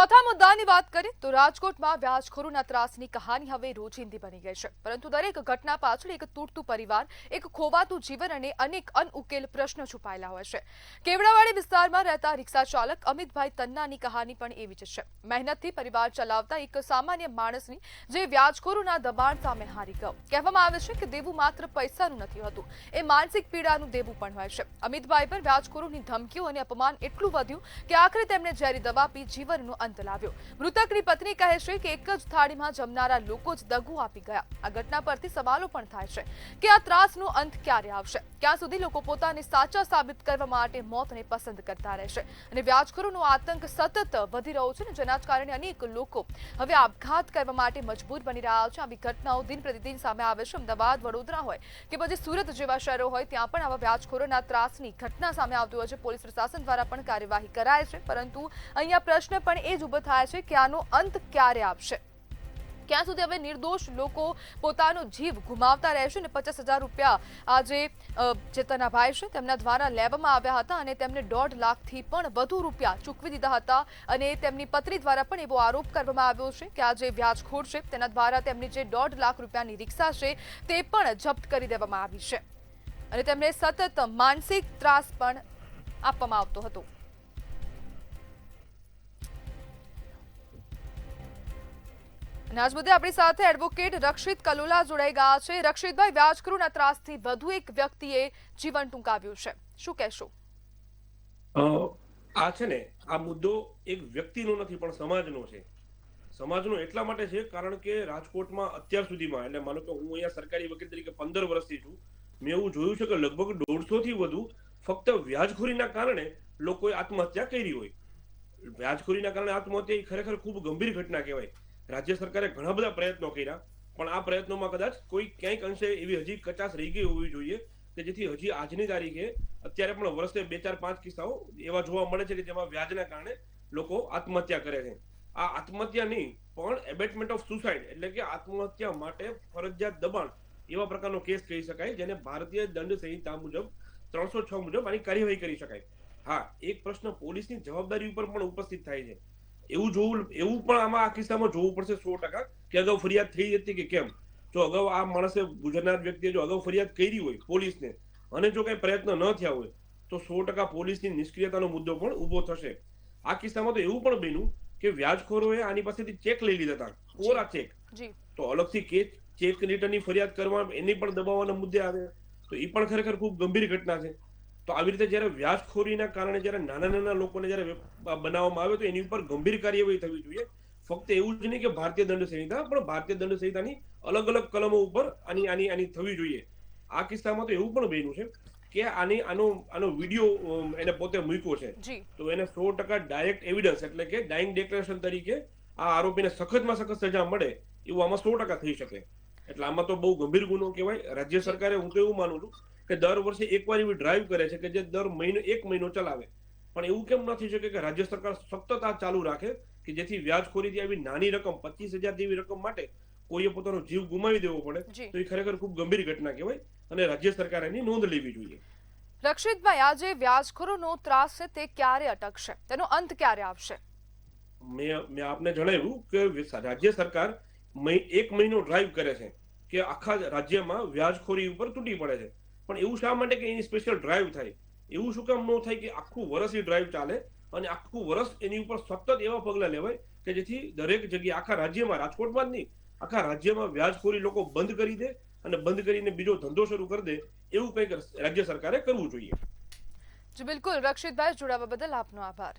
ચોથા મુદ્દાની વાત કરીએ તો રાજકોટમાં વ્યાજખોરોના ત્રાસની કહાની હવે રોજિંદી બની ગઈ છે, પરંતુ દરેક ઘટના પાછળ એક તૂટતું પરિવાર, એક ખોવાતું જીવન અને અનેક અનઉકેલ પ્રશ્નો છુપાયેલા હોય છે. કેવડાવાડી વિસ્તારમાં રહેતા રિક્ષા ચાલક અમિતભાઈ તન્નાની કહાની પણ એવી જ છે. મહેનતથી પરિવાર ચલાવતા એક સામાન્ય માણસની જે વ્યાજખોરોના દબાણ સામે હારી ગયો. કહેવામાં આવે છે કે દેવું માત્ર પૈસાનું નથી હોતું, એ માનસિક પીડાનું દેવું પણ હોય છે. અમિતભાઈ પર વ્યાજખોરોની ધમકીઓ અને અપમાન એટલું વધ્યું કે આખરે તેમણે ઝેરી દવા પી જીવનનો અંત લાવ્યો. મૃતકની પત્ની કહે છે કે એક જ થાળીમાં જમનારા લોકો જ દગો આપી ગયા. આ ઘટના પરથી સવાલો પણ થાય છે કે આ ત્રાસનો અંત ક્યારે આવશે? ક્યાં સુધી લોકો પોતાને સાચા સાબિત કરવા માટે મોતને પસંદ કરતા રહેશે? અને વ્યાજખોરોનો આતંક સતત વધી રહ્યો છે, જેના કારણે અનેક લોકો હવે આપઘાત કરવા માટે મજબૂર બની રહ્યા છે. આવી ઘટનાઓ દિન પ્રતિદિન સામે આવે છે. અમદાવાદ, વડોદરા હોય કે પછી સુરત જેવા શહેરો હોય, ત્યાં પણ આવા વ્યાજખોરોના ત્રાસની ઘટના સામે આવતી હોય છે. પોલીસ પ્રશાસન દ્વારા પણ કાર્યવાહી કરાય છે, પરંતુ અહીંયા પ્રશ્ન પણ એ જ ઉભો થાય છે કે આનો અંત ક્યારે આવશે? ક્યાં સુધી હવે નિર્દોષ લોકો પોતાનો જીવ ગુમાવતા રહેશે? અને 50,000 રૂપિયા આજે ચેતનાભાઈ છે તેમના દ્વારા લેવામાં આવ્યા હતા અને તેમને 1.5 લાખથી પણ વધુ રૂપિયા ચૂકવી દીધા હતા. અને તેમની પત્ની દ્વારા પણ એવો આરોપ કરવામાં આવ્યો છે કે આ જે વ્યાજખોર છે તેના દ્વારા તેમની જે 1.5 લાખ રૂપિયાની રિક્ષા છે તે પણ જપ્ત કરી દેવામાં આવી છે અને તેમને સતત માનસિક ત્રાસ પણ આપવામાં આવતો હતો. આજ મુદ્દે આપણી સાથે એડવોકેટ રક્ષિત કલોલા જોડાઈ ગયા છે. રક્ષિતભાઈ, વ્યાજખોરોના ત્રાસથી વધુ એક વ્યક્તિએ જીવન ટૂંકાવ્યું છે, શું કહેશો? આ છે ને, આ મુદ્દો એક વ્યક્તિનો નથી પણ સમાજનો છે. સમાજનો એટલા માટે છે કારણ કે રાજકોટમાં અત્યાર સુધીમાં, એટલે માનો કે હું અહીંયા સરકારી વકીલ તરીકે 15 વર્ષથી છું, મેં એવું જોયું છે કે લગભગ 150 થી વધુ ફક્ત વ્યાજખોરીના કારણે લોકોએ આત્મહત્યા કરી હોય. વ્યાજખોરીના કારણે આત્મહત્યા એ ખરેખર ખૂબ ગંભીર ઘટના કહેવાય. રાજ્ય સરકારે ઘણા બધા પ્રયત્નો કર્યા, પણ આ પ્રયત્નોમાં કદાચ કોઈ ક્યાંક અંશે એવી હજી કચાશ રહી ગઈ હોવી જોઈએ કે જેથી હજી આજની તારીખે અત્યારે પણ વર્ષે 2, 4, 5 કિસ્સાઓ એવા જોવા મળે છે કે જેમાં વ્યાજના કારણે લોકો આત્મહત્યા કરે છે. આ આત્મહત્યા નહીં પણ એબેટમેન્ટ ઓફ સુસાઇડ, એટલે કે આત્મહત્યા માટે ફરજિયાત દબાણ, એવા પ્રકારનો કેસ કહી શકાય, જેને ભારતીય દંડ સંહિતા મુજબ 306 મુજબ આની કાર્યવાહી કરી શકાય. હા, એક પ્રશ્ન પોલીસની જવાબદારી ઉપર પણ ઉપસ્થિત થાય છે. એવું પણ આમાં આ કિસ્સામાં જોવું પડશે 100% કે અગાઉ ફરિયાદ થઈ હતી કે કેમ. જો અગાઉ આ માણસે, ગુજરનાર વ્યક્તિએ જો અગાઉ ફરિયાદ કરી હોય પોલીસને અને જો કઈ પ્રયત્ન ન થયા હોય તો 100% પોલીસની નિષ્ક્રિયતાનો મુદ્દો પણ ઉભો થશે. આ કિસ્સામાં તો એવું પણ બન્યું કે વ્યાજખોરોએ આની પાસેથી ચેક લઈ લીધા હતા, કોરા ચેક, તો અલગથી ચેક રિટર્નની ફરિયાદ કરવા એની પણ દબાવવાના મુદ્દે આવે, તો એ પણ ખરેખર ખૂબ ગંભીર ઘટના છે. તો આવી રીતે જયારે વ્યાજખોરીના કારણે જયારે નાના લોકોને જયારે બનાવવામાં આવે તો એની ઉપર ગંભીર કાર્યવાહી થવી જોઈએ. ફક્ત એવું જ નહીં કે ભારતીય દંડ સંહિતા, પણ ભારતીય દંડ સંહિતાની અલગ અલગ કલમો ઉપર આની થવી જોઈએ. આ કિસ્સામાં તો એવું પણ બન્યું છે કે આનો વિડીયો એને પોતે મૂક્યો છે, તો એને 100% ડાયરેક્ટ એવિડન્સ, એટલે કે ડાઇંગ ડિક્લેરેશન તરીકે આ આરોપીને સખતમાં સખત સજા મળે એવું આમાં 100% થઈ શકે. એટલે આમાં તો બહુ ગંભીર ગુનો કહેવાય. રાજ્ય સરકારે, હું તો એવું માનું છું કે દર વર્ષે એકવાર એવી ડ્રાઈવ કરે છે કે જે દર મહિને 1 મહિનો ચલાવે, પણ એવું કેમ નથી શકે કે રાજ્ય સરકાર સતત આ ચાલુ રાખે કે જેથી વ્યાજખોરીથી આવી નાની રકમ 25,000 જેવી રકમ માટે કોઈએ પોતાનો જીવ ગુમાવી દેવો પડે, તો એ ખરેખર ખૂબ ગંભીર ઘટના કહેવાય અને રાજ્ય સરકારે એની નોંધ લેવી જોઈએ. રક્ષિતભાઈ, આ જે વ્યાજખોરોનો ત્રાસ છે તે ક્યારે અટકશે? તેનો અંત ક્યારે આવશે? મેં આપને જણાવ્યું કે રાજ્ય સરકાર 1 મહિનો ડ્રાઈવ કરે છે કે આખા રાજ્યમાં વ્યાજખોરી ઉપર તૂટી પડે છે, પણ એવું શા માટે કે એની સ્પેશિયલ ડ્રાઈવ થાય? એવું શું કામ ન થાય કે આખું વર્ષ એ ડ્રાઈવ ચાલે અને આખું વર્ષ એની ઉપર સતત એવા પગલા લેવાય કે જેથી દરેક જગ્યાએ, આખા રાજ્યમાં, રાજકોટમાં જ નહીં, આખા રાજ્યમાં વ્યાજખોરી લોકો બંધ કરી દે અને બંધ કરીને બીજો ધંધો શરૂ કરી દે, એવું કંઈક રાજ્ય સરકારે કરવું જોઈએ. જી બિલકુલ. રક્ષિતભાઈ, જોડાવા બદલ આપનો આભાર.